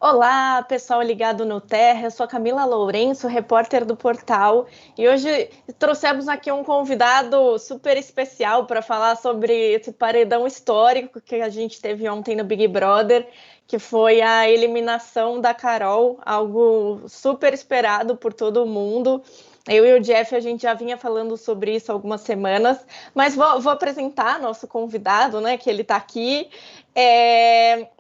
Olá, pessoal ligado no Terra. Eu sou a Camila Lourenço, repórter do portal, e hoje trouxemos aqui um convidado super especial para falar sobre esse paredão histórico que a gente teve ontem no Big Brother, que foi a eliminação da Carol, algo super esperado por todo mundo. Eu e o Jeff, a gente já vinha falando sobre isso há algumas semanas, mas vou apresentar nosso convidado, né, que ele está aqui.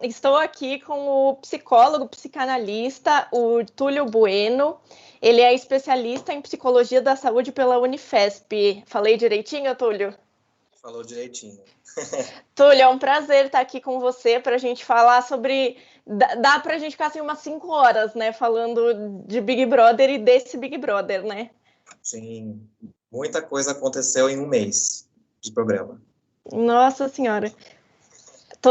Estou aqui com o psicólogo, psicanalista, o Túlio Bueno. Ele é especialista em psicologia da saúde pela Unifesp. Falei direitinho, Túlio? Falou direitinho. Túlio, é um prazer estar aqui com você para a gente falar sobre. Dá para a gente ficar assim umas 5 horas, né? Falando de Big Brother e desse Big Brother, né? Sim, muita coisa aconteceu em um mês de programa. Nossa Senhora.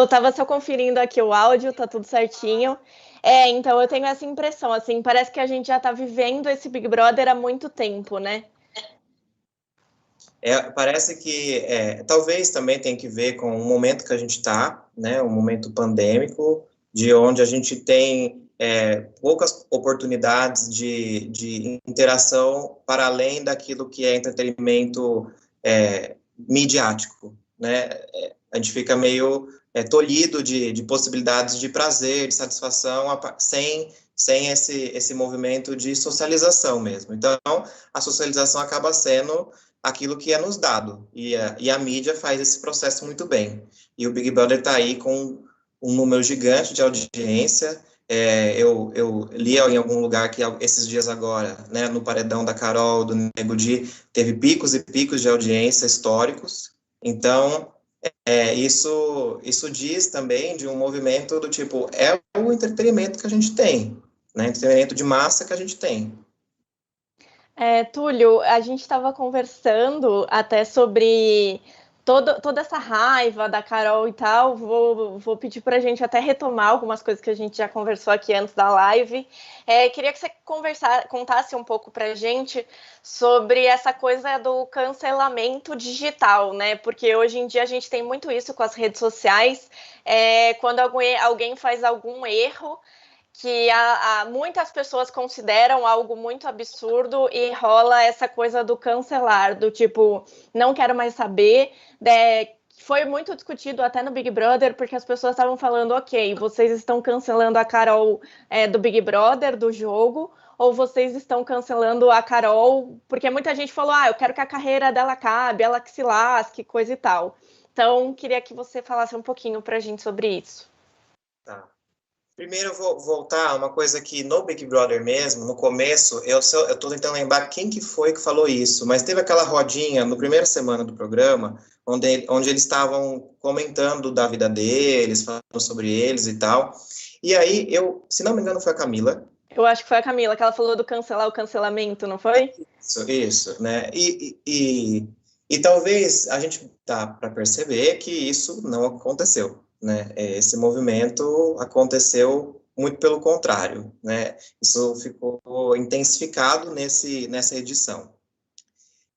Tava só conferindo aqui o áudio, tá tudo certinho. Então eu tenho essa impressão, assim, parece que a gente já tá vivendo esse Big Brother há muito tempo, né? Parece que talvez também tenha que ver com o momento que a gente está, né, um momento pandêmico, de onde a gente tem poucas oportunidades de interação para além daquilo que é entretenimento midiático, né? A gente fica meio tolhido de possibilidades de prazer, de satisfação, sem esse movimento de socialização mesmo. Então, a socialização acaba sendo aquilo que é nos dado, e a mídia faz esse processo muito bem. E o Big Brother está aí com um número gigante de audiência. Eu li em algum lugar que esses dias agora, né, no paredão da Carol, do Nego Di, teve picos e picos de audiência históricos. Então, isso diz também de um movimento do tipo, é o entretenimento que a gente tem, né, entretenimento de massa que a gente tem. Túlio, a gente estava conversando até sobre toda essa raiva da Carol e tal. Vou pedir para a gente até retomar algumas coisas que a gente já conversou aqui antes da live. Queria que você contasse um pouco para a gente sobre essa coisa do cancelamento digital, né? Porque hoje em dia a gente tem muito isso com as redes sociais. Quando alguém faz algum erro, que muitas pessoas consideram algo muito absurdo e rola essa coisa do cancelar, do tipo, não quero mais saber. Foi muito discutido até no Big Brother, porque as pessoas estavam falando, ok, vocês estão cancelando a Carol do Big Brother, do jogo, ou vocês estão cancelando a Carol, porque muita gente falou, eu quero que a carreira dela acabe, ela que se lasque, coisa e tal. Então, queria que você falasse um pouquinho pra gente sobre isso. Tá. Primeiro eu vou voltar a uma coisa que no Big Brother mesmo, no começo, eu tô tentando lembrar quem que foi que falou isso, mas teve aquela rodinha no primeira semana do programa, onde eles estavam comentando da vida deles, falando sobre eles e tal. E aí, se não me engano, foi a Camila. Eu acho que foi a Camila, que ela falou do cancelar o cancelamento, não foi? Isso, né? E talvez a gente dá para perceber que isso não aconteceu, né? Esse movimento aconteceu muito pelo contrário, né? Isso ficou intensificado nessa edição.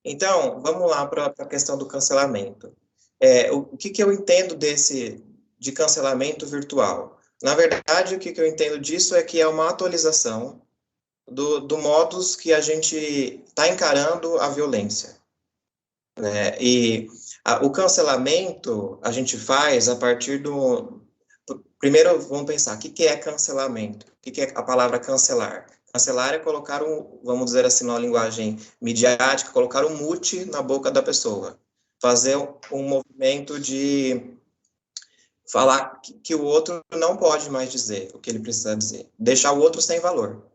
Então, vamos lá para a questão do cancelamento. O que eu entendo de cancelamento virtual? Na verdade, o que eu entendo disso é que é uma atualização do modus que a gente está encarando a violência, né? E o cancelamento a gente faz a partir do... Primeiro, vamos pensar, o que é cancelamento? O que é a palavra cancelar? Cancelar é colocar vamos dizer assim, na linguagem midiática, colocar um mute na boca da pessoa. Fazer um movimento de falar que o outro não pode mais dizer o que ele precisa dizer. Deixar o outro sem valor.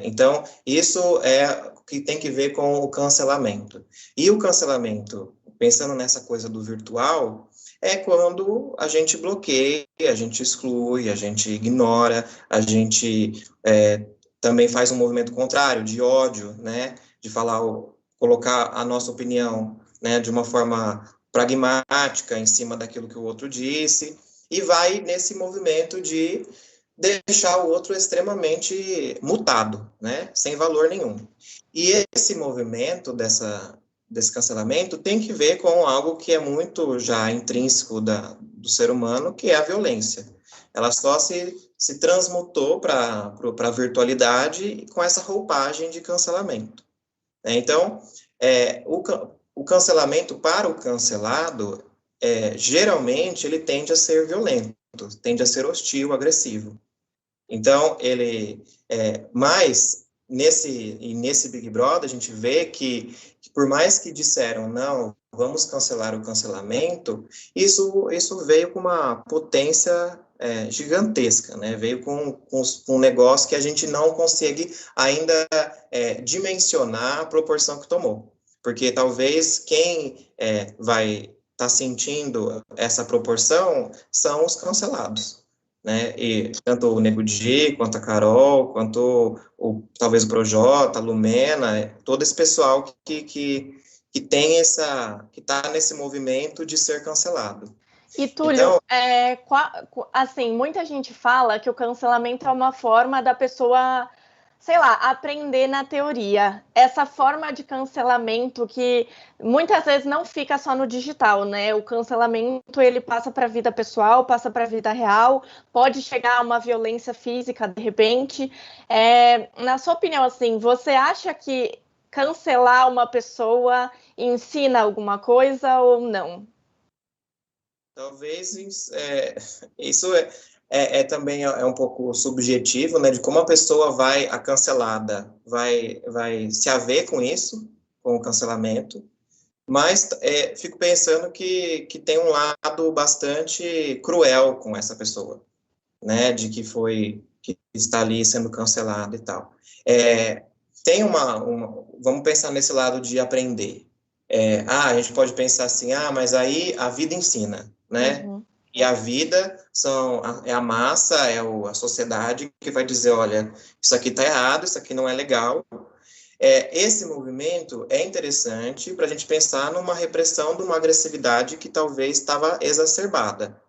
Então, isso é o que tem que ver com o cancelamento. E o cancelamento, pensando nessa coisa do virtual, é quando a gente bloqueia, a gente exclui, a gente ignora, a gente também faz um movimento contrário, de ódio, né? De colocar a nossa opinião, né, de uma forma pragmática em cima daquilo que o outro disse, e vai nesse movimento de deixar o outro extremamente mutado, né, sem valor nenhum. E esse movimento desse cancelamento tem que ver com algo que é muito já intrínseco do ser humano, que é a violência. Ela só se se transmutou para a virtualidade com essa roupagem de cancelamento. Então, o cancelamento para o cancelado, geralmente, ele tende a ser violento, tende a ser hostil, agressivo. Então, mas nesse Big Brother, a gente vê que por mais que disseram, não, vamos cancelar o cancelamento, isso veio com uma potência gigantesca, né? Veio com um negócio que a gente não consegue ainda dimensionar a proporção que tomou. Porque talvez quem vai estar sentindo essa proporção são os cancelados, né? E tanto o Nego Di, quanto a Carol, quanto talvez o Projota, a Lumena, todo esse pessoal que tem que está nesse movimento de ser cancelado. E, Túlio, assim, muita gente fala que o cancelamento é uma forma da pessoa, sei lá, aprender na teoria. Essa forma de cancelamento que muitas vezes não fica só no digital, né? O cancelamento, ele passa para a vida pessoal, passa para a vida real, pode chegar a uma violência física, de repente. Na sua opinião, assim, você acha que cancelar uma pessoa ensina alguma coisa ou não? Talvez isso também um pouco subjetivo, né, de como a pessoa a cancelada, vai se haver com isso, com o cancelamento, mas fico pensando que tem um lado bastante cruel com essa pessoa, né, de que está ali sendo cancelada e tal. Tem vamos pensar nesse lado de aprender. A gente pode pensar assim, mas aí a vida ensina, né? Uhum. E a vida é a massa, a sociedade que vai dizer, olha, isso aqui está errado, isso aqui não é legal. Esse movimento é interessante para a gente pensar numa repressão de uma agressividade que talvez estava exacerbada,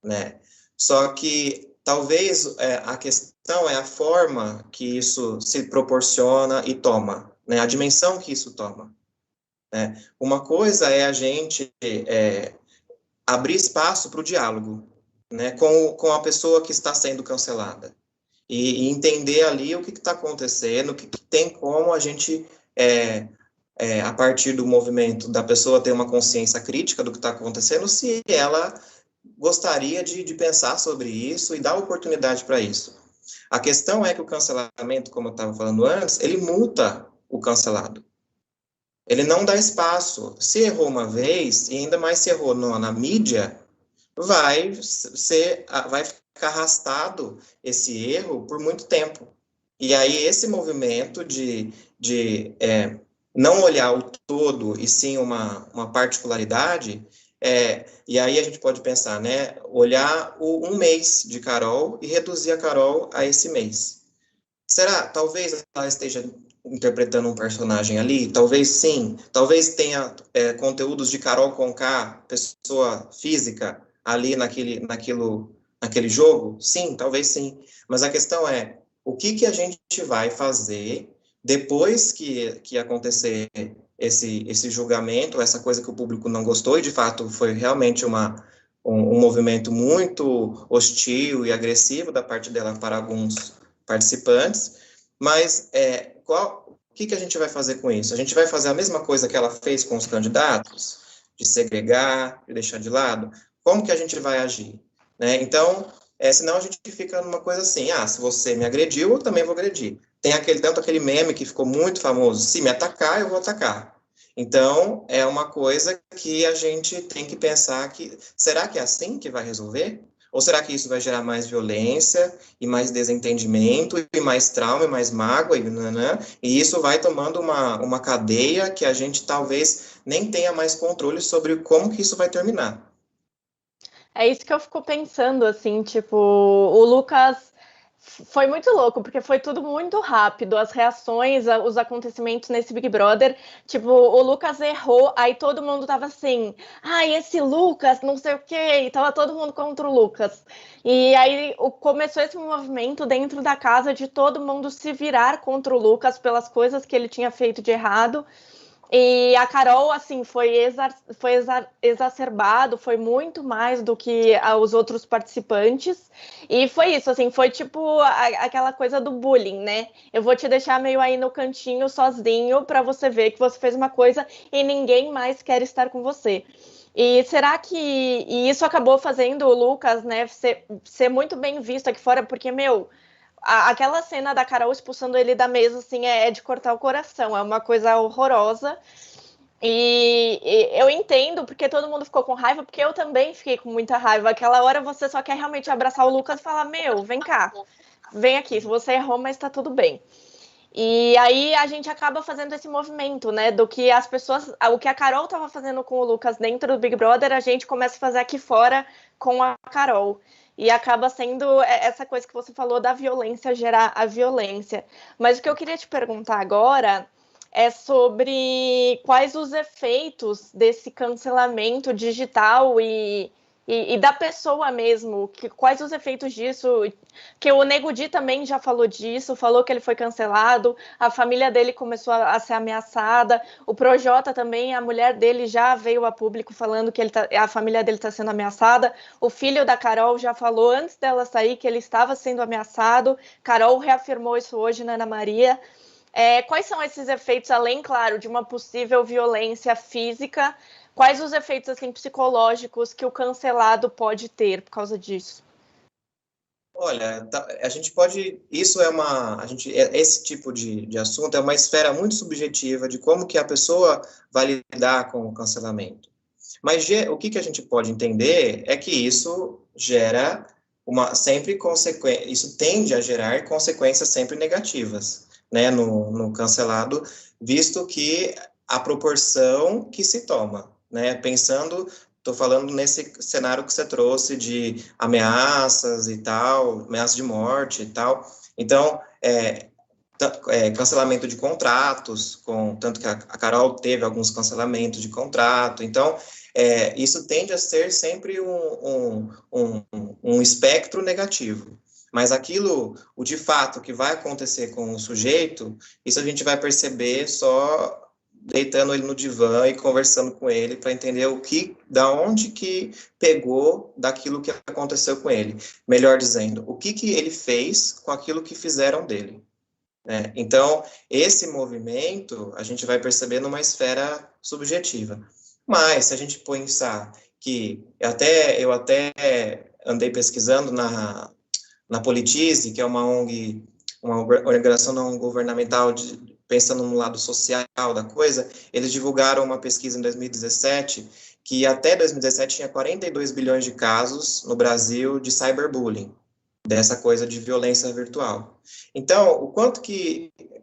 né? Só que talvez a questão é a forma que isso se proporciona e toma, né? A dimensão que isso toma. Uma coisa é a gente abrir espaço para o diálogo, né, com a pessoa que está sendo cancelada e entender ali o que está acontecendo, o que tem como a gente, a partir do movimento da pessoa ter uma consciência crítica do que está acontecendo, se ela gostaria de pensar sobre isso e dar oportunidade para isso. A questão é que o cancelamento, como eu estava falando antes, ele multa o cancelado. Ele não dá espaço. Se errou uma vez, e ainda mais se errou na mídia, vai ficar arrastado esse erro por muito tempo. E aí esse movimento de não olhar o todo e sim uma particularidade, e aí a gente pode pensar, né, olhar um mês de Carol e reduzir a Carol a esse mês. Será? Talvez ela esteja interpretando um personagem ali, talvez sim, talvez tenha conteúdos de Carol Conká, pessoa física, ali naquele jogo, sim, talvez sim, mas a questão é, o que a gente vai fazer depois que acontecer esse julgamento, essa coisa que o público não gostou, e de fato foi realmente um movimento muito hostil e agressivo da parte dela para alguns participantes, mas o que a gente vai fazer com isso? A gente vai fazer a mesma coisa que ela fez com os candidatos, de segregar, de deixar de lado? Como que a gente vai agir? Né? Então, senão a gente fica numa coisa assim, se você me agrediu, eu também vou agredir. Tem tanto aquele meme que ficou muito famoso, se me atacar, eu vou atacar. Então, é uma coisa que a gente tem que pensar será que é assim que vai resolver? Ou será que isso vai gerar mais violência, e mais desentendimento, e mais trauma, e mais mágoa, e isso vai tomando uma cadeia que a gente talvez nem tenha mais controle sobre como que isso vai terminar. É isso que eu fico pensando, assim, tipo, o Lucas foi muito louco, porque foi tudo muito rápido, as reações, os acontecimentos nesse Big Brother, tipo, o Lucas errou, aí todo mundo tava assim, esse Lucas, não sei o quê, e tava todo mundo contra o Lucas. E aí começou esse movimento dentro da casa de todo mundo se virar contra o Lucas pelas coisas que ele tinha feito de errado. E a Carol, assim, exacerbado, foi muito mais do que os outros participantes. E foi isso, assim, foi tipo aquela coisa do bullying, né? Eu vou te deixar meio aí no cantinho sozinho para você ver que você fez uma coisa e ninguém mais quer estar com você. E será que e isso acabou fazendo o Lucas, né, ser muito bem visto aqui fora? Porque, meu, aquela cena da Carol expulsando ele da mesa, assim, é de cortar o coração, é uma coisa horrorosa. E eu entendo porque todo mundo ficou com raiva, porque eu também fiquei com muita raiva. Aquela hora você só quer realmente abraçar o Lucas e falar: Meu, vem cá, vem aqui, você errou, mas tá tudo bem. E aí a gente acaba fazendo esse movimento, né? Do que as pessoas. O que a Carol tava fazendo com o Lucas dentro do Big Brother, a gente começa a fazer aqui fora com a Carol. E acaba sendo essa coisa que você falou da violência gerar a violência. Mas o que eu queria te perguntar agora é sobre quais os efeitos desse cancelamento digital e da pessoa mesmo, quais os efeitos disso, que o Nego Di também já falou disso, falou que ele foi cancelado, a família dele começou a ser ameaçada, o Projota também, a mulher dele já veio a público falando que a família dele está sendo ameaçada, o filho da Carol já falou antes dela sair que ele estava sendo ameaçado, Carol reafirmou isso hoje na Ana Maria. Quais são esses efeitos, além, claro, de uma possível violência física? Quais os efeitos assim, psicológicos que o cancelado pode ter por causa disso? Olha, a gente pode. Isso é uma. Esse tipo de assunto é uma esfera muito subjetiva de como que a pessoa vai lidar com o cancelamento. Mas o que a gente pode entender é que isso gera sempre consequência. Isso tende a gerar consequências sempre negativas, né, no cancelado, visto que a proporção que se toma, né, pensando. Estou falando nesse cenário que você trouxe de ameaças e tal, ameaças de morte e tal. Então, cancelamento de contratos, tanto que a Carol teve alguns cancelamentos de contrato. Então, isso tende a ser sempre um espectro negativo. Mas o de fato que vai acontecer com o sujeito, isso a gente vai perceber só deitando ele no divã e conversando com ele para entender da onde que pegou daquilo que aconteceu com ele. Melhor dizendo, o que ele fez com aquilo que fizeram dele. Né? Então, esse movimento a gente vai perceber numa esfera subjetiva. Mas, se a gente pensar que eu até andei pesquisando na Politize, que é uma ONG, uma organização não governamental pensando no lado social da coisa, eles divulgaram uma pesquisa em 2017 que até 2017 tinha 42 bilhões de casos no Brasil de cyberbullying, dessa coisa de violência virtual. Então,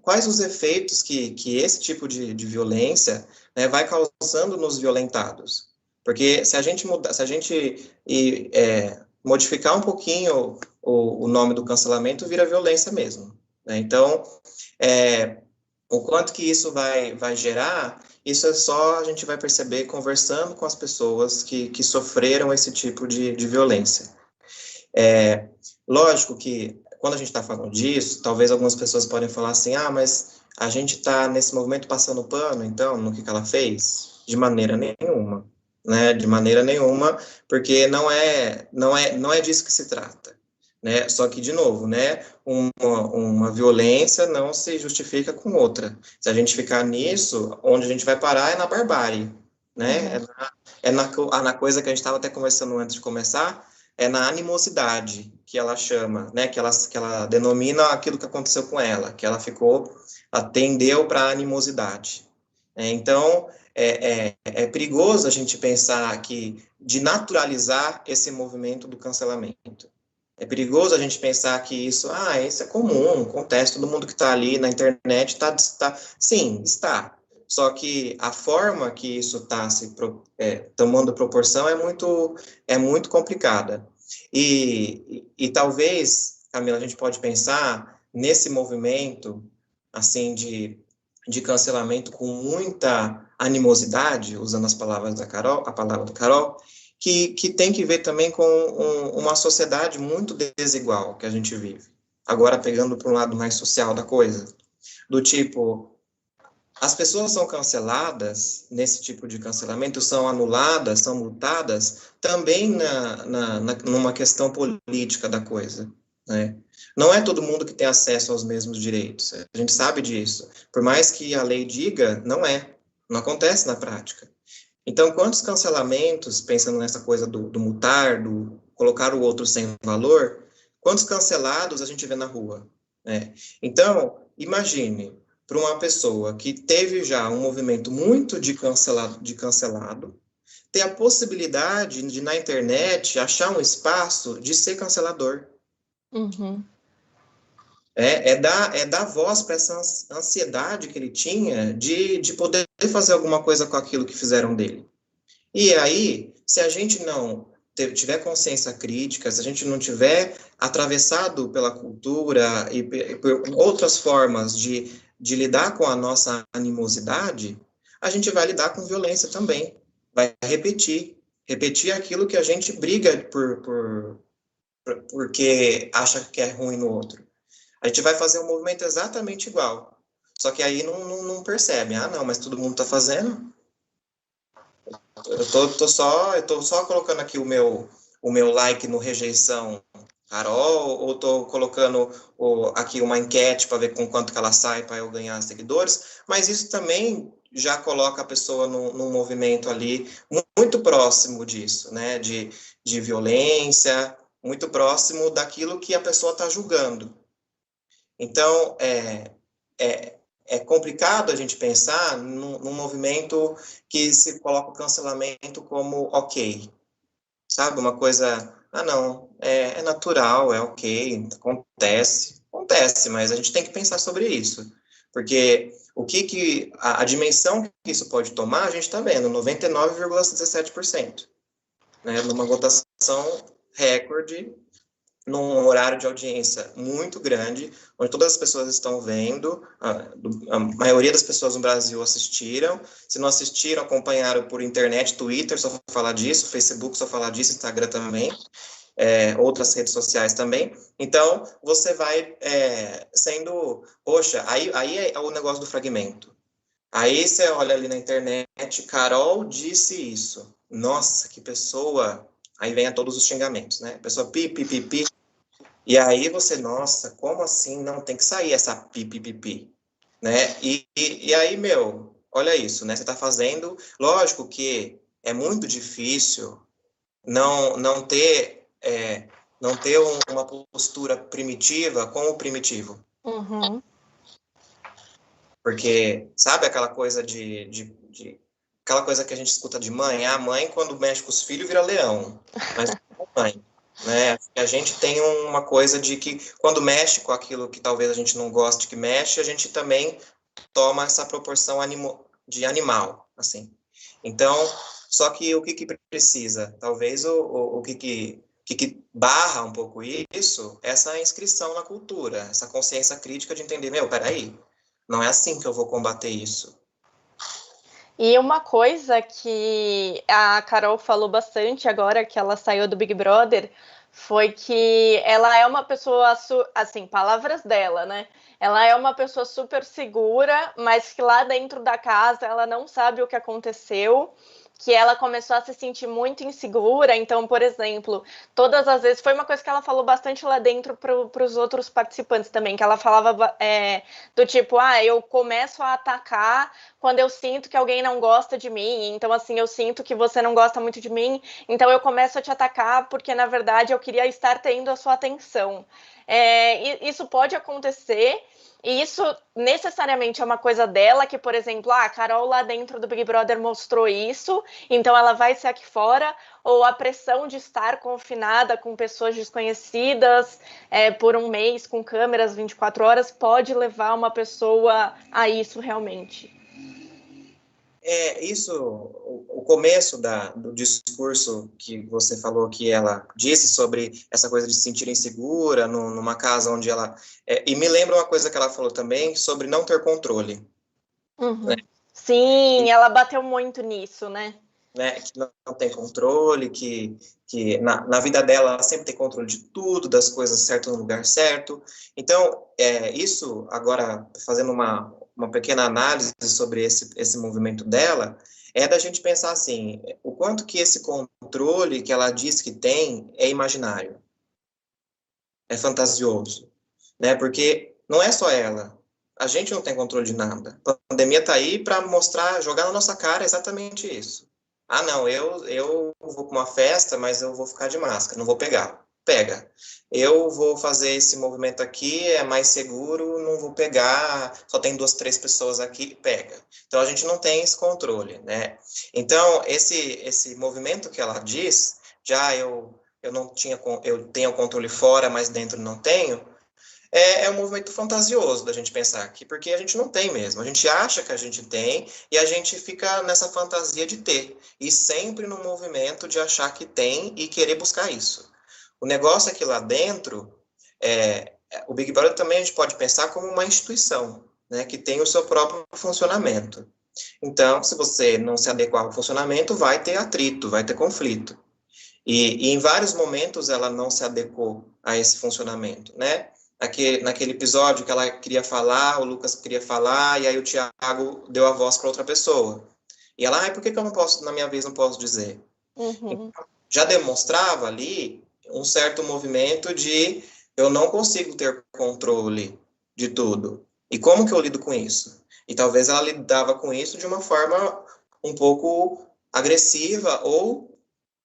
quais os efeitos que esse tipo de violência, né, vai causando nos violentados? Porque se a gente modificar um pouquinho o nome do cancelamento, vira violência mesmo. Né? Então, o quanto que isso vai gerar, isso a gente vai perceber conversando com as pessoas que sofreram esse tipo de violência. Lógico que, quando a gente está falando disso, talvez algumas pessoas podem falar assim, mas a gente está nesse movimento passando pano, então, no que ela fez? De maneira nenhuma, né? De maneira nenhuma, porque não é disso que se trata. Né? Só que, de novo, né, uma violência não se justifica com outra. Se a gente ficar nisso, onde a gente vai parar é na barbárie. Né? Uhum. Na coisa que a gente estava até conversando antes de começar, é na animosidade, que ela chama, né, que ela denomina aquilo que aconteceu com ela, que ela tendeu para a animosidade. Então, é perigoso a gente pensar de naturalizar esse movimento do cancelamento. É perigoso a gente pensar que isso é comum, acontece, todo mundo que está ali na internet está. Sim, está. Só que a forma que isso está tomando proporção é muito complicada. E talvez, Camila, a gente pode pensar nesse movimento assim de cancelamento com muita animosidade, usando a palavra da Carol, que tem que ver também com uma sociedade muito desigual que a gente vive. Agora, pegando para um lado mais social da coisa, do tipo, as pessoas são canceladas, nesse tipo de cancelamento, são anuladas, são multadas, também numa questão política da coisa, né? Não é todo mundo que tem acesso aos mesmos direitos, a gente sabe disso. Por mais que a lei diga, não acontece na prática. Então, quantos cancelamentos, pensando nessa coisa do multar, do colocar o outro sem valor, quantos cancelados a gente vê na rua, né? Então, imagine, para uma pessoa que teve já um movimento muito de cancelado, ter a possibilidade de, na internet, achar um espaço de ser cancelador. Uhum. É dar voz para essa ansiedade que ele tinha de poder fazer alguma coisa com aquilo que fizeram dele. E aí, se a gente não tiver consciência crítica, se a gente não tiver atravessado pela cultura e por outras formas de lidar com a nossa animosidade, a gente vai lidar com violência também. Vai repetir aquilo que a gente briga porque acha que é ruim no outro. A gente vai fazer um movimento exatamente igual. Só que aí não percebe. Ah, não, mas todo mundo está fazendo. Eu tô só colocando aqui o meu like no rejeição Carol, ou tô colocando aqui uma enquete para ver com quanto que ela sai para eu ganhar seguidores, mas isso também já coloca a pessoa num movimento ali muito próximo disso, né, de violência, muito próximo daquilo que a pessoa está julgando. Então, é complicado a gente pensar num movimento que se coloca o cancelamento como ok, sabe? Uma coisa, não, é natural, é ok, acontece, mas a gente tem que pensar sobre isso, porque a dimensão que isso pode tomar, a gente está vendo, 99,17%, né? Numa votação recorde, num horário de audiência muito grande, onde todas as pessoas estão vendo, a maioria das pessoas no Brasil assistiram, se não assistiram, acompanharam por internet, Twitter só falar disso, Facebook só falar disso, Instagram também, outras redes sociais também. Então, você vai sendo, poxa, aí é o negócio do fragmento. Aí você olha ali na internet, Carol disse isso. Nossa, que pessoa... Aí vem a todos os xingamentos, né? A pessoa pi. E aí você, nossa, como assim? Não, tem que sair essa pi, né? E aí, olha isso, né? Você está fazendo... Lógico que é muito difícil não ter uma postura primitiva com o primitivo. Uhum. Porque, sabe aquela coisa aquela coisa que a gente escuta de mãe? A mãe, quando mexe com os filhos, vira leão. Mas não é mãe, né? A gente tem uma coisa de que, quando mexe com aquilo que talvez a gente não goste que mexe, a gente também toma essa proporção de animal, assim. Então, só que o que precisa? Talvez o que barra um pouco isso, essa inscrição na cultura, essa consciência crítica de entender, peraí, não é assim que eu vou combater isso. E uma coisa que a Carol falou bastante agora que ela saiu do Big Brother foi que ela é uma pessoa, assim, palavras dela, né? Ela é uma pessoa super segura, mas que lá dentro da casa ela não sabe o que aconteceu, que ela começou a se sentir muito insegura. Então, por exemplo, todas as vezes, foi uma coisa que ela falou bastante lá dentro para os outros participantes também, que ela falava do tipo, eu começo a atacar quando eu sinto que alguém não gosta de mim, então assim, eu sinto que você não gosta muito de mim, então eu começo a te atacar porque, na verdade, eu queria estar tendo a sua atenção. Isso pode acontecer, e isso necessariamente é uma coisa dela, que, por exemplo, a Carol lá dentro do Big Brother mostrou isso, então ela vai ser aqui fora, ou a pressão de estar confinada com pessoas desconhecidas por um mês, com câmeras 24 horas, pode levar uma pessoa a isso realmente. Isso, o começo do discurso que você falou, que ela disse sobre essa coisa de se sentir insegura numa casa onde ela... e me lembra uma coisa que ela falou também sobre não ter controle. Uhum. Né? Sim, ela bateu muito nisso, né? Que não tem controle, que na vida dela ela sempre tem controle de tudo, das coisas certas no lugar certo. Então, isso, agora, fazendo uma pequena análise sobre esse movimento dela, é da gente pensar assim, o quanto que esse controle que ela diz que tem é imaginário, é fantasioso, né? Porque não é só ela, a gente não tem controle de nada. A pandemia está aí para mostrar, jogar na nossa cara exatamente isso. Ah, não, eu vou para uma festa, mas eu vou ficar de máscara, não vou pegar. Pega. Eu vou fazer esse movimento aqui, é mais seguro, não vou pegar, só tem 2, 3 pessoas aqui, pega. Então, a gente não tem esse controle, né? Então, esse movimento que ela diz, já eu não tinha, eu tenho o controle fora, mas dentro não tenho, é um movimento fantasioso da gente pensar aqui, porque a gente não tem mesmo. A gente acha que a gente tem e a gente fica nessa fantasia de ter. E sempre no movimento de achar que tem e querer buscar isso. O negócio é que lá dentro, o Big Brother também a gente pode pensar como uma instituição, né, que tem o seu próprio funcionamento. Então, se você não se adequar ao funcionamento, vai ter atrito, vai ter conflito. E em vários momentos ela não se adequou a esse funcionamento, né? Naquele episódio que ela queria falar, o Lucas queria falar, e aí o Thiago deu a voz para outra pessoa. E ela, por que eu não posso, na minha vez, não posso dizer? Uhum. Então, já demonstrava ali um certo movimento de eu não consigo ter controle de tudo. E como que eu lido com isso? E talvez ela lidava com isso de uma forma um pouco agressiva ou,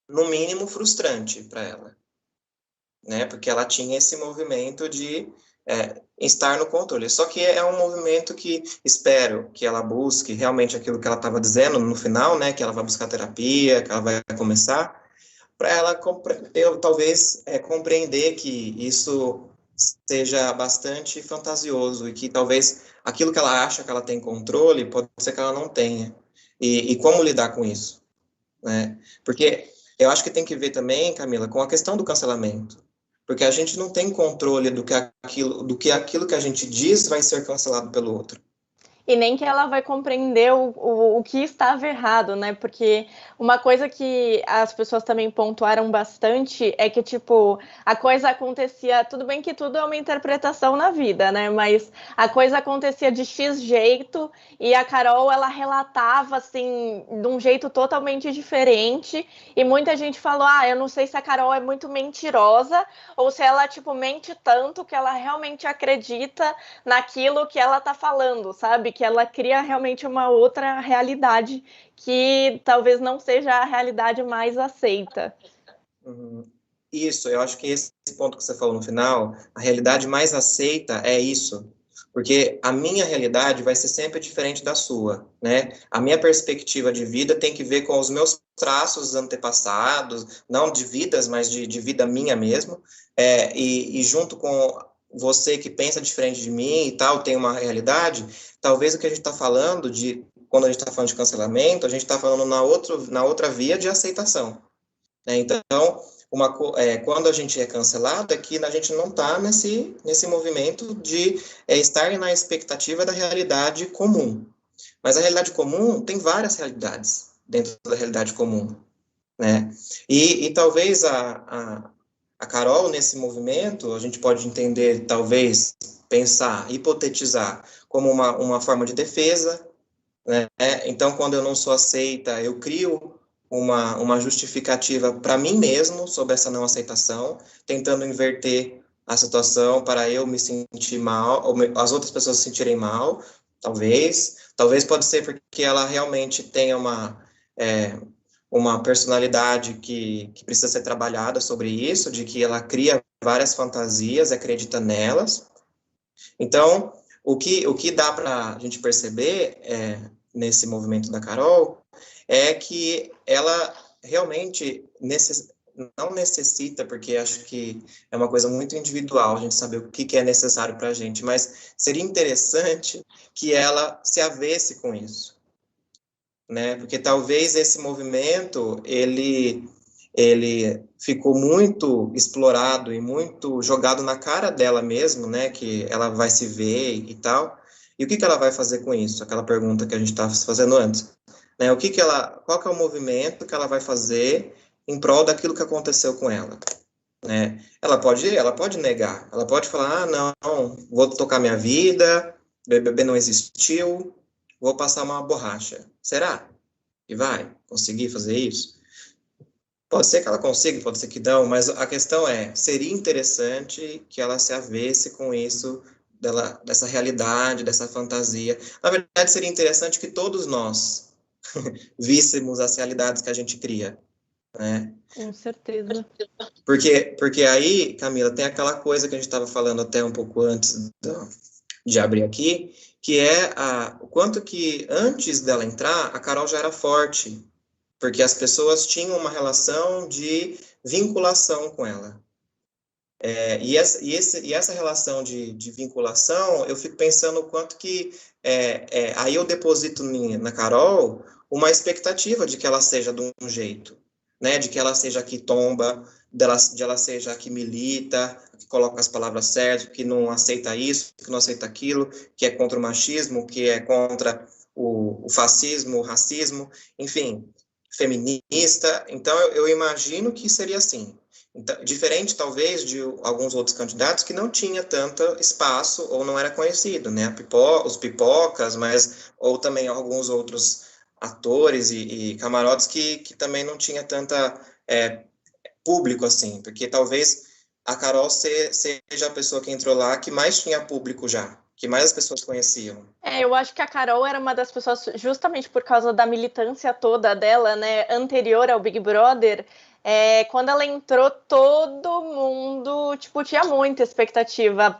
no mínimo, frustrante para ela. Né? Porque ela tinha esse movimento de estar no controle. Só que é um movimento que espero que ela busque realmente aquilo que ela estava dizendo no final, né? Que ela vai buscar terapia, que ela vai começar, para ela talvez compreender que isso seja bastante fantasioso e que talvez aquilo que ela acha que ela tem controle pode ser que ela não tenha. E como lidar com isso, né? Porque eu acho que tem que ver também, Camila, com a questão do cancelamento. Porque a gente não tem controle do que aquilo que a gente diz vai ser cancelado pelo outro. E nem que ela vai compreender o que estava errado, né? Porque uma coisa que as pessoas também pontuaram bastante é que, tipo, a coisa acontecia... Tudo bem que tudo é uma interpretação na vida, né? Mas a coisa acontecia de X jeito e a Carol, ela relatava, assim, de um jeito totalmente diferente. E muita gente falou, eu não sei se a Carol é muito mentirosa ou se ela, tipo, mente tanto que ela realmente acredita naquilo que ela tá falando, sabe? Que ela cria realmente uma outra realidade que talvez não seja a realidade mais aceita. Isso, eu acho que esse ponto que você falou no final, a realidade mais aceita é isso, porque a minha realidade vai ser sempre diferente da sua, né? A minha perspectiva de vida tem que ver com os meus traços antepassados, não de vidas, mas de vida minha mesmo, e junto com você que pensa diferente de mim e tal, tem uma realidade, talvez o que a gente está falando quando a gente está falando de cancelamento, a gente está falando na outra via de aceitação, né? Então, quando a gente é cancelado, é que a gente não está nesse movimento de estar na expectativa da realidade comum. Mas a realidade comum tem várias realidades dentro da realidade comum, né? E talvez a Carol, nesse movimento, a gente pode entender, talvez, pensar, hipotetizar, como uma forma de defesa, né? Então, quando eu não sou aceita, eu crio uma justificativa para mim mesmo sobre essa não aceitação, tentando inverter a situação para eu me sentir mal, ou as outras pessoas se sentirem mal, talvez pode ser porque ela realmente tenha uma personalidade que precisa ser trabalhada sobre isso, de que ela cria várias fantasias, acredita nelas. Então, o que dá para a gente perceber nesse movimento da Carol é que ela realmente não necessita, porque acho que é uma coisa muito individual, a gente saber o que é necessário para a gente, mas seria interessante que ela se avesse com isso, né? Porque talvez esse movimento, ele ficou muito explorado e muito jogado na cara dela mesmo, né? Que ela vai se ver e tal. E o que ela vai fazer com isso? Aquela pergunta que a gente estava fazendo antes. Né? Qual que é o movimento que ela vai fazer em prol daquilo que aconteceu com ela? Né? Ela pode negar, ela pode falar, não, vou tocar minha vida, BBB não existiu, vou passar uma borracha. Será que vai conseguir fazer isso? Pode ser que ela consiga, pode ser que não, mas a questão é, seria interessante que ela se avesse com isso, dessa realidade, dessa fantasia. Na verdade, seria interessante que todos nós víssemos as realidades que a gente cria, né? Com certeza. Porque aí, Camila, tem aquela coisa que a gente estava falando até um pouco antes de abrir aqui, que é o quanto que antes dela entrar, a Carol já era forte, porque as pessoas tinham uma relação de vinculação com ela. E essa relação de vinculação, eu fico pensando o quanto que aí eu deposito na Carol uma expectativa de que ela seja de um jeito, né? De que ela seja a que tomba, de ela seja a que milita, que coloca as palavras certas, que não aceita isso, que não aceita aquilo, que é contra o machismo, que é contra o fascismo, o racismo, enfim, feminista. Então, eu imagino que seria assim. Então, diferente, talvez, de alguns outros candidatos que não tinha tanto espaço ou não era conhecido, né? Os pipocas, ou também alguns outros atores e camarotes que também não tinha tanta público, assim, porque talvez a Carol seja a pessoa que entrou lá que mais tinha público já, que mais as pessoas conheciam. Eu acho que a Carol era uma das pessoas, justamente por causa da militância toda dela, né, anterior ao Big Brother. Quando ela entrou, todo mundo, tipo, tinha muita expectativa.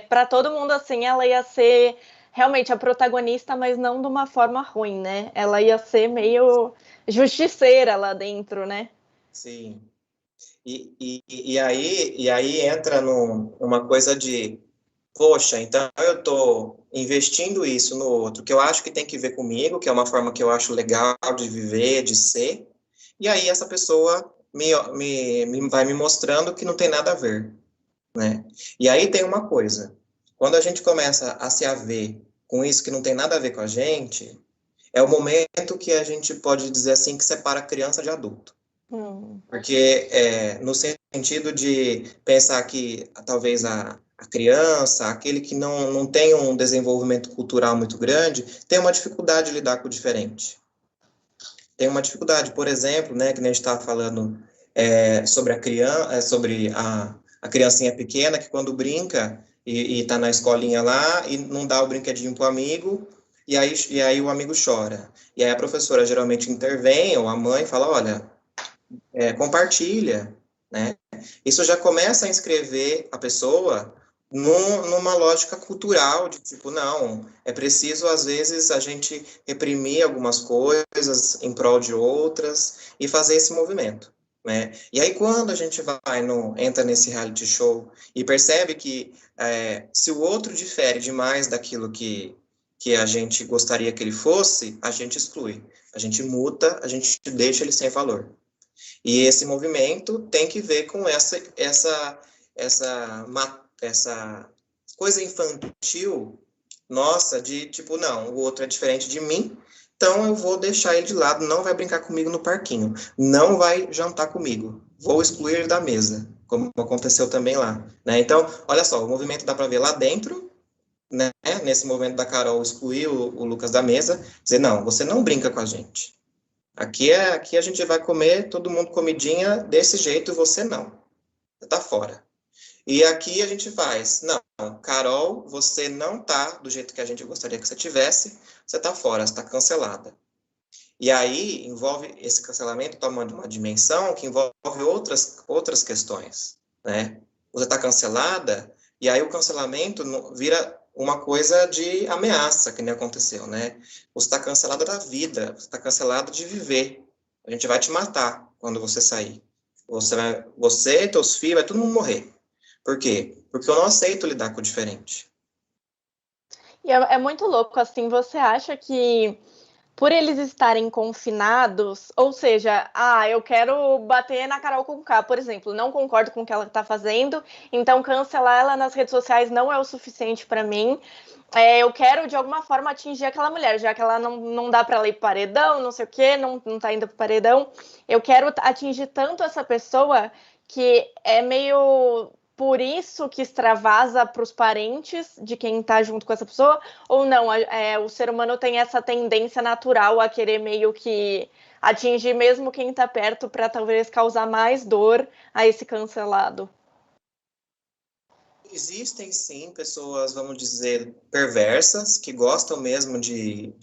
Para todo mundo, assim, ela ia ser realmente a protagonista, mas não de uma forma ruim, né? Ela ia ser meio justiceira lá dentro, né? Sim. E aí entra numa coisa de, poxa, então eu estou investindo isso no outro, que eu acho que tem que ver comigo, que é uma forma que eu acho legal de viver, de ser, e aí essa pessoa vai me mostrando que não tem nada a ver, né? E aí tem uma coisa, quando a gente começa a se haver com isso que não tem nada a ver com a gente, é o momento que a gente pode dizer assim que separa a criança de adulto. Porque no sentido de pensar que talvez a criança, aquele que não tem um desenvolvimento cultural muito grande, tem uma dificuldade de lidar com o diferente. Tem uma dificuldade, por exemplo, né, que a gente estava falando sobre a criança, sobre a criancinha pequena que quando brinca e está na escolinha lá e não dá o brinquedinho para o amigo, e aí o amigo chora. E aí a professora geralmente intervém, ou a mãe fala, olha, compartilha, né? Isso já começa a inscrever a pessoa numa lógica cultural de tipo, não, é preciso às vezes a gente reprimir algumas coisas em prol de outras e fazer esse movimento, né? E aí quando a gente entra nesse reality show e percebe que se o outro difere demais daquilo que a gente gostaria que ele fosse, a gente exclui, a gente multa, a gente deixa ele sem valor. E esse movimento tem que ver com essa coisa infantil nossa de tipo, não, o outro é diferente de mim, então eu vou deixar ele de lado, não vai brincar comigo no parquinho, não vai jantar comigo, vou excluir ele da mesa, como aconteceu também lá, né? Então, olha só, o movimento dá para ver lá dentro, né? Nesse movimento da Carol excluir o Lucas da mesa, dizer, não, você não brinca com a gente. Aqui a gente vai comer todo mundo comidinha desse jeito, você não. Você tá fora. E aqui a gente faz, não, Carol, você não tá do jeito que a gente gostaria que você tivesse, você tá fora, você tá cancelada. E aí envolve esse cancelamento tomando uma dimensão que envolve outras questões, né? Você tá cancelada, e aí o cancelamento vira uma coisa de ameaça, que nem aconteceu, né? Você está cancelada da vida, você está cancelada de viver. A gente vai te matar quando você sair. Você, teus filhos, vai todo mundo morrer. Por quê? Porque eu não aceito lidar com o diferente. E é muito louco, assim, você acha que por eles estarem confinados, ou seja, eu quero bater na Carol Conká, por exemplo, não concordo com o que ela está fazendo, então cancelar ela nas redes sociais não é o suficiente para mim. Eu quero, de alguma forma, atingir aquela mulher, já que ela não dá para ela ir paredão, não sei o quê, não tá indo pro paredão. Eu quero atingir tanto essa pessoa que é meio por isso que extravasa para os parentes de quem está junto com essa pessoa, ou não? O ser humano tem essa tendência natural a querer meio que atingir mesmo quem está perto para talvez causar mais dor a esse cancelado. Existem sim pessoas, vamos dizer, perversas, que gostam mesmo que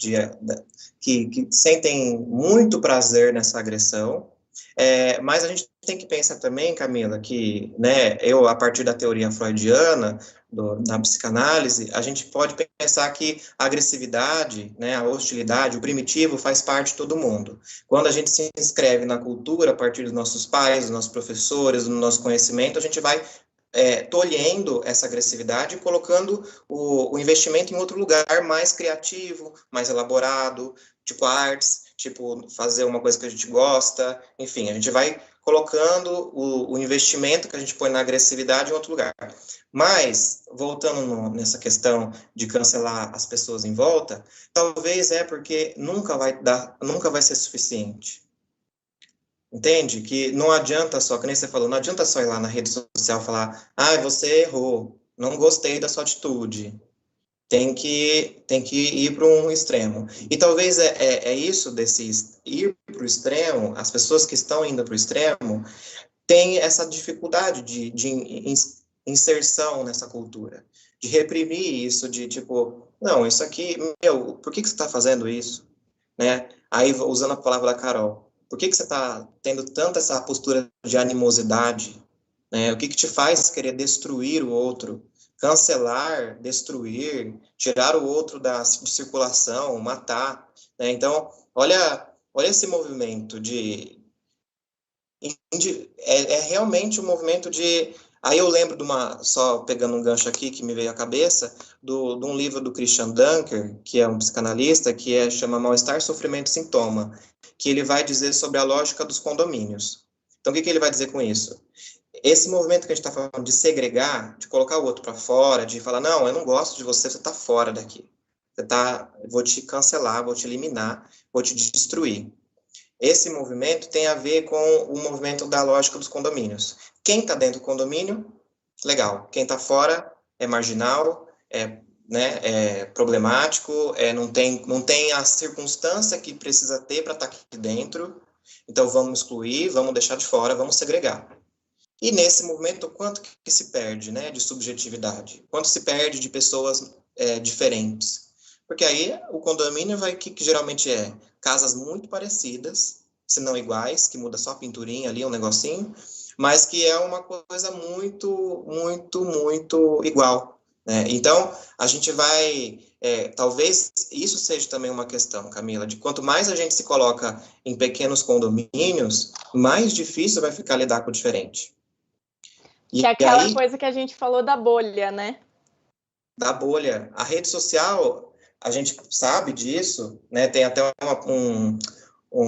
sentem muito prazer nessa agressão. Mas a gente tem que pensar também, Camila, que, né, eu, a partir da teoria freudiana, da psicanálise, a gente pode pensar que a agressividade, né, a hostilidade, o primitivo faz parte de todo mundo. Quando a gente se inscreve na cultura, a partir dos nossos pais, dos nossos professores, do nosso conhecimento, a gente vai tolhendo essa agressividade e colocando o investimento em outro lugar mais criativo, mais elaborado, tipo artes, tipo fazer uma coisa que a gente gosta, enfim, a gente vai colocando o investimento que a gente põe na agressividade em outro lugar. Mas, voltando nessa questão de cancelar as pessoas em volta, talvez porque nunca vai ser suficiente. Entende? Que não adianta só, que nem você falou, não adianta só ir lá na rede social e falar, você errou, não gostei da sua atitude. Tem que ir para um extremo. E talvez isso desse ir para o extremo, as pessoas que estão indo para o extremo, têm essa dificuldade de inserção nessa cultura, de reprimir isso, de tipo, não, isso aqui, por que você está fazendo isso? Né? Aí, usando a palavra da Carol, por que você está tendo tanta essa postura de animosidade? Né? O que te faz querer destruir o outro? Cancelar, destruir, tirar o outro de circulação, matar. Né? Então, olha esse movimento realmente um movimento de... Aí eu lembro só pegando um gancho aqui que me veio à cabeça, de um livro do Christian Dunker, que é um psicanalista, que chama Mal-Estar, Sofrimento e Sintoma, que ele vai dizer sobre a lógica dos condomínios. Então, o que ele vai dizer com isso? Esse movimento que a gente está falando de segregar, de colocar o outro para fora, de falar, não, eu não gosto de você, você está fora daqui. Vou te cancelar, vou te eliminar, vou te destruir. Esse movimento tem a ver com o movimento da lógica dos condomínios. Quem está dentro do condomínio, legal. Quem está fora é marginal, é problemático, não tem a circunstância que precisa ter para estar aqui dentro. Então, vamos excluir, vamos deixar de fora, vamos segregar. E nesse movimento, quanto que se perde, né, de subjetividade? Quanto se perde de pessoas diferentes? Porque aí o condomínio que geralmente casas muito parecidas, se não iguais, que muda só a pinturinha ali, um negocinho, mas que é uma coisa muito, muito, muito igual. Né? Então, a gente vai... talvez isso seja também uma questão, Camila, de quanto mais a gente se coloca em pequenos condomínios, mais difícil vai ficar lidar com o diferente. Que é aquela coisa que a gente falou da bolha, né? Da bolha. A rede social, a gente sabe disso, né? Tem até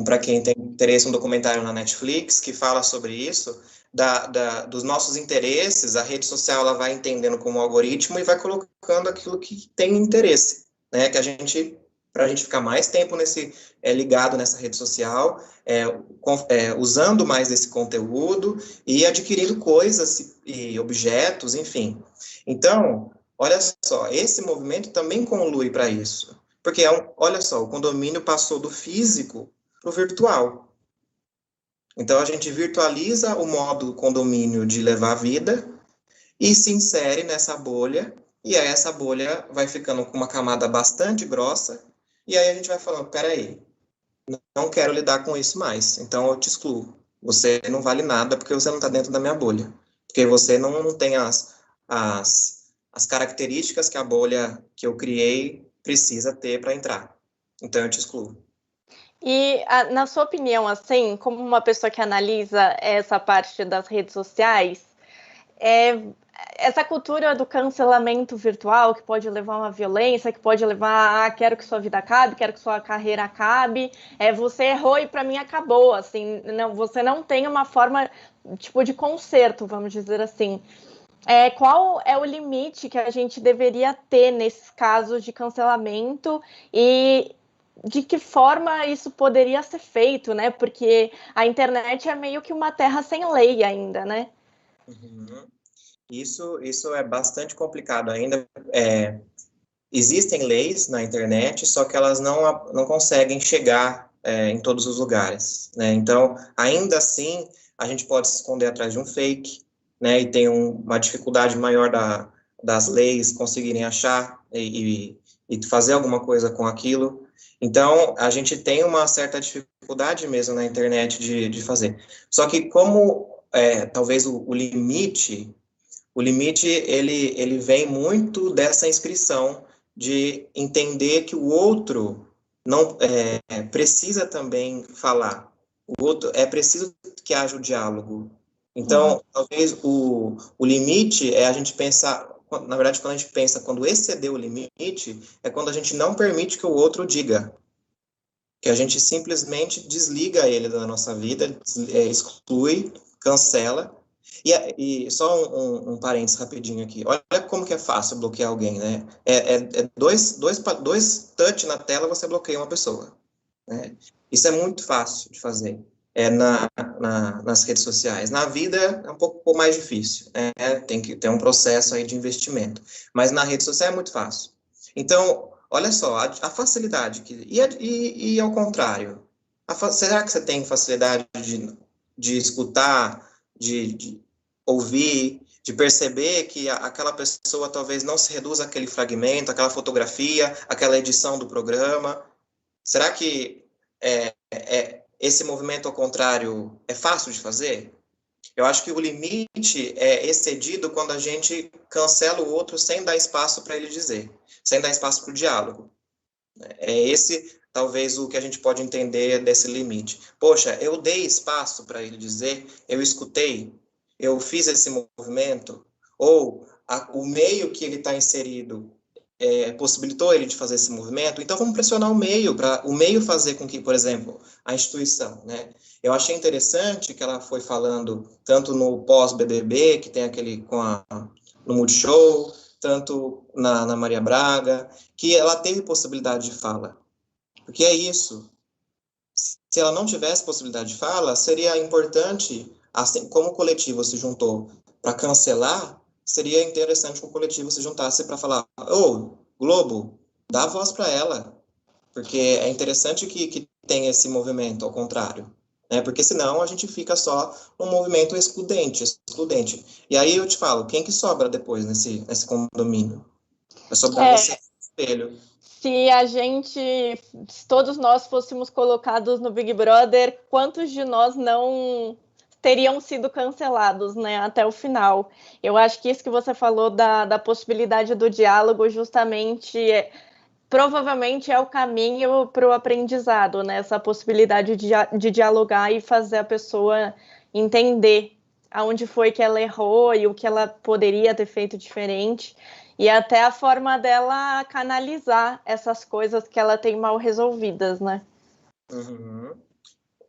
para quem tem interesse, um documentário na Netflix que fala sobre isso, dos nossos interesses. A rede social ela vai entendendo como algoritmo e vai colocando aquilo que tem interesse, né? Para a gente ficar mais tempo ligado nessa rede social, usando mais desse conteúdo e adquirindo coisas e objetos, enfim. Então, olha só, esse movimento também conlui para isso. Porque, olha só, o condomínio passou do físico para o virtual. Então, a gente virtualiza o modo condomínio de levar a vida e se insere nessa bolha, e aí essa bolha vai ficando com uma camada bastante grossa, e aí a gente vai falando, peraí, não quero lidar com isso mais, então eu te excluo. Você não vale nada porque você não está dentro da minha bolha. Porque você não tem as características que a bolha que eu criei precisa ter para entrar. Então eu te excluo. E, na sua opinião, assim, como uma pessoa que analisa essa parte das redes sociais, essa cultura do cancelamento virtual, que pode levar a uma violência, que pode levar a quero que sua vida acabe, quero que sua carreira acabe, você errou e para mim acabou, assim, não, você não tem uma forma, tipo, de conserto, vamos dizer assim. Qual é o limite que a gente deveria ter nesses casos de cancelamento e de que forma isso poderia ser feito, né? Porque a internet é meio que uma terra sem lei ainda, né? Uhum. Isso é bastante complicado ainda. Existem leis na internet, só que elas não conseguem chegar em todos os lugares, né? Então, ainda assim, a gente pode se esconder atrás de um fake, né? E tem uma dificuldade maior das leis conseguirem achar e fazer alguma coisa com aquilo. Então, a gente tem uma certa dificuldade mesmo na internet de fazer. Só que como talvez o limite, ele vem muito dessa inscrição de entender que o outro não precisa também falar. O outro é preciso que haja o diálogo. Então, talvez o limite é a gente pensar, na verdade, quando a gente pensa, quando exceder o limite, é quando a gente não permite que o outro diga, que a gente simplesmente desliga ele da nossa vida, exclui, cancela. E só um parênteses rapidinho aqui. Olha como que é fácil bloquear alguém, né? Dois touch na tela, você bloqueia uma pessoa, né? Isso é muito fácil de fazer nas redes sociais. Na vida é um pouco mais difícil, né? Tem que ter um processo aí de investimento. Mas na rede social é muito fácil. Então, olha só, a facilidade. E ao contrário? Será que você tem facilidade de escutar, de ouvir, de perceber que aquela pessoa talvez não se reduza àquele fragmento, àquela fotografia, àquela edição do programa? Será que esse movimento ao contrário é fácil de fazer? Eu acho que o limite é excedido quando a gente cancela o outro sem dar espaço para ele dizer, sem dar espaço para o diálogo. É esse, talvez, o que a gente pode entender desse limite. Poxa, eu dei espaço para ele dizer, eu escutei, eu fiz esse movimento, ou o meio que ele está inserido possibilitou ele de fazer esse movimento, então vamos pressionar o meio, para o meio fazer com que, por exemplo, a instituição, né? Eu achei interessante que ela foi falando, tanto no pós-BBB, que tem aquele no Multishow, tanto na Maria Braga, que ela teve possibilidade de fala. Porque é isso. Se ela não tivesse possibilidade de fala, seria importante, assim como o coletivo se juntou para cancelar, seria interessante que o coletivo se juntasse para falar, Globo, dá voz para ela, porque é interessante que tenha esse movimento, ao contrário, né? Porque senão a gente fica só num movimento excludente. E aí eu te falo, quem que sobra depois nesse condomínio? Vai sobrar você no espelho. Se todos nós fôssemos colocados no Big Brother, quantos de nós não teriam sido cancelados, né, até o final? Eu acho que isso que você falou da possibilidade do diálogo justamente provavelmente é o caminho para o aprendizado, né? Essa possibilidade de dialogar e fazer a pessoa entender aonde foi que ela errou e o que ela poderia ter feito diferente, e até a forma dela canalizar essas coisas que ela tem mal resolvidas, né? Uhum.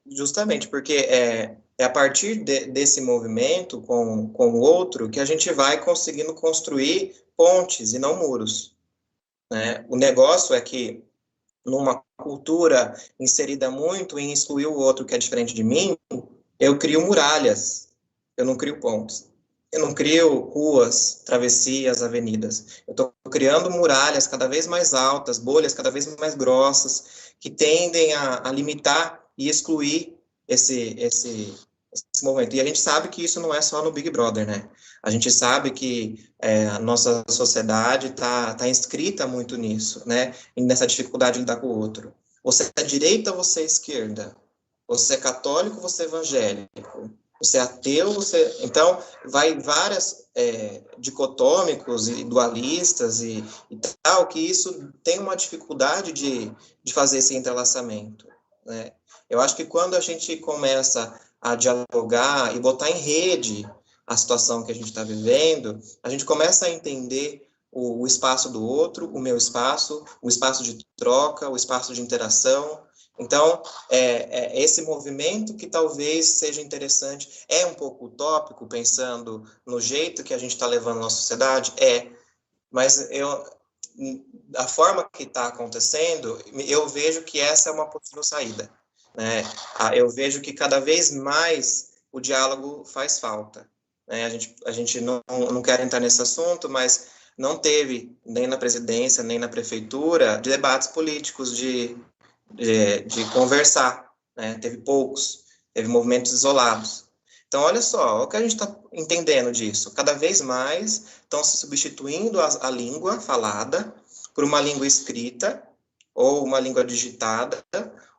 Justamente, porque é a partir desse movimento com o outro que a gente vai conseguindo construir pontes e não muros, né? O negócio é que, numa cultura inserida muito em excluir o outro que é diferente de mim, eu crio muralhas, eu não crio pontes. Eu não crio ruas, travessias, avenidas. Eu estou criando muralhas cada vez mais altas, bolhas cada vez mais grossas, que tendem a limitar e excluir esse momento. E a gente sabe que isso não é só no Big Brother, né? A gente sabe que a nossa sociedade está inscrita muito nisso, né? E nessa dificuldade de lidar com o outro. Você é direita, você é esquerda. Você é católico, você é evangélico. Você é ateu, então vai várias dicotômicos e dualistas e tal, que isso tem uma dificuldade de fazer esse entrelaçamento, né? Eu acho que quando a gente começa a dialogar e botar em rede a situação que a gente está vivendo, a gente começa a entender o espaço do outro, o meu espaço, o espaço de troca, o espaço de interação. Então, esse movimento que talvez seja interessante, é um pouco utópico, pensando no jeito que a gente está levando a nossa sociedade, mas a forma que está acontecendo, eu vejo que essa é uma possível saída, né? Eu vejo que cada vez mais o diálogo faz falta, né? A gente não quer entrar nesse assunto, mas não teve, nem na presidência, nem na prefeitura, debates políticos de conversar, né? Teve poucos, teve movimentos isolados. Então, olha só, o que a gente está entendendo disso. Cada vez mais estão se substituindo a língua falada por uma língua escrita, ou uma língua digitada,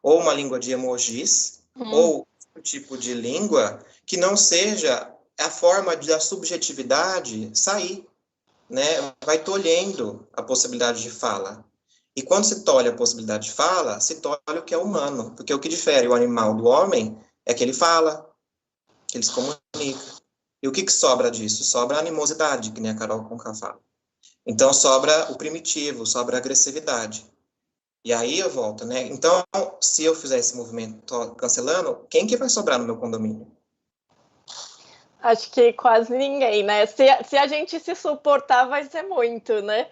ou uma língua de emojis, ou um tipo de língua que não seja a forma da subjetividade sair, né? Vai tolhendo a possibilidade de fala. E quando se tolhe a possibilidade de fala, se tolhe o que é humano, porque o que difere o animal do homem é que ele fala, que ele se comunica. E o que sobra disso? Sobra a animosidade, que nem a Carol Conká fala. Então, sobra o primitivo, sobra a agressividade. E aí eu volto, né? Então, se eu fizer esse movimento cancelando, quem que vai sobrar no meu condomínio? Acho que quase ninguém, né? Se a gente se suportar, vai ser muito, né?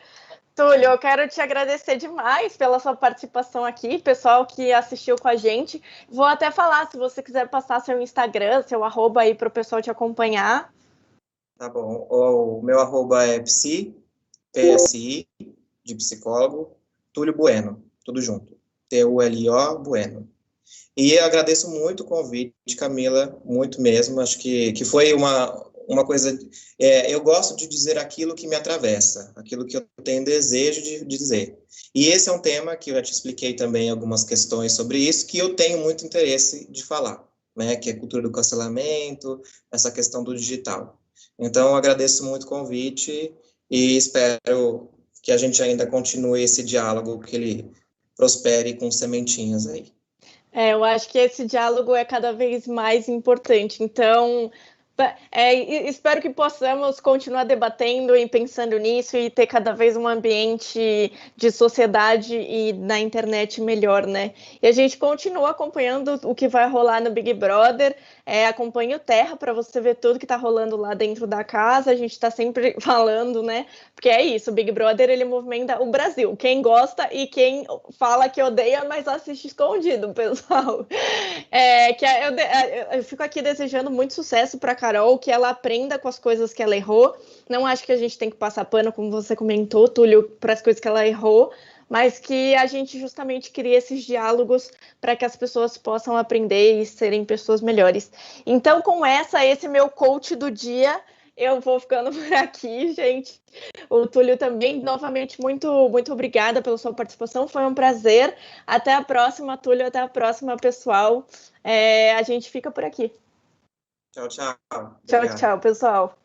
Túlio, eu quero te agradecer demais pela sua participação aqui, pessoal que assistiu com a gente. Vou até falar, se você quiser passar seu Instagram, seu arroba aí para o pessoal te acompanhar. Tá bom. O meu arroba é PSI, de psicólogo, Túlio Bueno, tudo junto. Tulio Bueno. E eu agradeço muito o convite, Camila, muito mesmo. Acho que foi uma coisa... eu gosto de dizer aquilo que me atravessa, aquilo que eu tenho desejo de dizer. E esse é um tema que eu já te expliquei também algumas questões sobre isso, que eu tenho muito interesse de falar, né? Que é a cultura do cancelamento, essa questão do digital. Então, eu agradeço muito o convite e espero que a gente ainda continue esse diálogo, que ele prospere com sementinhas aí. Eu acho que esse diálogo é cada vez mais importante. Então, espero que possamos continuar debatendo e pensando nisso e ter cada vez um ambiente de sociedade e na internet melhor, né? E a gente continua acompanhando o que vai rolar no Big Brother. Acompanhe o Terra para você ver tudo que está rolando lá dentro da casa. A gente está sempre falando, né? Porque é isso, o Big Brother, ele movimenta o Brasil. Quem gosta e quem fala que odeia, mas assiste escondido, pessoal. Eu fico aqui desejando muito sucesso para Carol, que ela aprenda com as coisas que ela errou. Não acho que a gente tem que passar pano, como você comentou, Túlio, para as coisas que ela errou, mas que a gente justamente cria esses diálogos para que as pessoas possam aprender e serem pessoas melhores. Então, com esse meu coach do dia, eu vou ficando por aqui, gente. O Túlio também, novamente, muito, muito obrigada pela sua participação. Foi um prazer. Até a próxima, Túlio. Até a próxima, pessoal. A gente fica por aqui. Tchau, tchau. Tchau, tchau, pessoal.